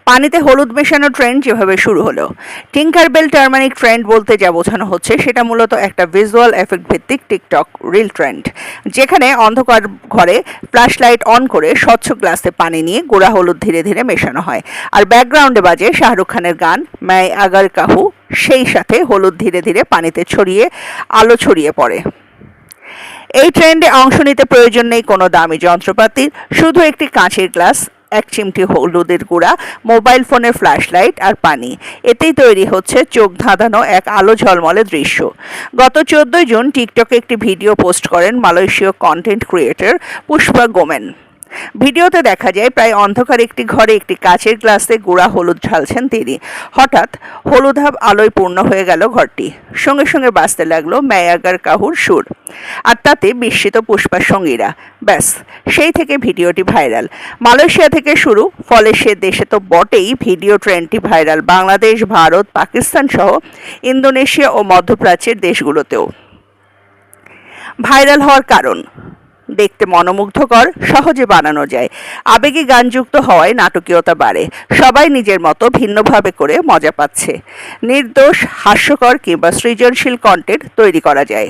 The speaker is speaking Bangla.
পানিতে হলুদ মেশানো ট্রেন্ড যেভাবে শুরু হলো। টিঙ্কারবেল টার্মারিক ট্রেন্ড বলতে যা বোঝানো হচ্ছে সেটা মূলত একটা ভিজুয়াল এফেক্ট ভিত্তিক টিকটক রিল ট্রেন্ড, যেখানে অন্ধকার ঘরে ফ্ল্যাশ লাইট অন করে স্বচ্ছ গ্লাসে পানি নিয়ে গুঁড়া হলুদ ধীরে ধীরে মেশানো হয়, আর ব্যাকগ্রাউন্ডে বাজে শাহরুখ খানের গান मैं अगर কাহু, সেই সাথে হলুদ ধীরে ধীরে পানিতে আলো ছড়িয়ে পড়ে। এই ট্রেন্ডে অংশ নিতে প্রয়োজন নেই কোনো দামি যন্ত্রপাতির, শুধু একটি কাঁচের গ্লাস, এক চিমটি হলুদের গুঁড়া, মোবাইল ফোনের ফ্ল্যাশ লাইট আর পানি। এতেই তৈরি হচ্ছে চোখ ধাঁধানো এক আলো ঝলমলে দৃশ্য। গত 14 জুন টিকটকে একটি ভিডিও পোস্ট করেন মালয়েশীয় কন্টেন্ট ক্রিয়েটর পুষ্পা গোমেন। ভিডিওতে দেখা যায় প্রায় অন্ধকার একটি ঘরে একটি কাচের গ্লাসে গুঁড়া হলুদ ঢালছেন তিনি। হঠাৎ হলুদাভ আলোয় পূর্ণ হয়ে গেল ঘরটি, সঙ্গে সঙ্গে বাজতে লাগলো मैं अगर কাহুর সুর, আর তাতে বিস্মিত পুষ্পার সঙ্গীরা। ব্যাস, সেই থেকে ভিডিওটি ভাইরাল। মালয়েশিয়া থেকে শুরু, ফলে সে দেশে তো বটেই, ভিডিও ট্রেন্ডটি ভাইরাল বাংলাদেশ, ভারত, পাকিস্তান সহ ইন্দোনেশিয়া ও মধ্যপ্রাচ্যের দেশগুলোতেও। ভাইরাল হওয়ার কারণ: দেখতে মনোমুগ্ধকর, সহজে বানানো যায়, আবেগী গানযুক্ত হওয়ায় নাটকীয়তা বাড়ে, সবাই নিজের মতো ভিন্নভাবে করে মজা পাচ্ছে, নির্দোষ, হাস্যকর কিংবা সৃজনশীল কন্টেন্ট তৈরি করা যায়।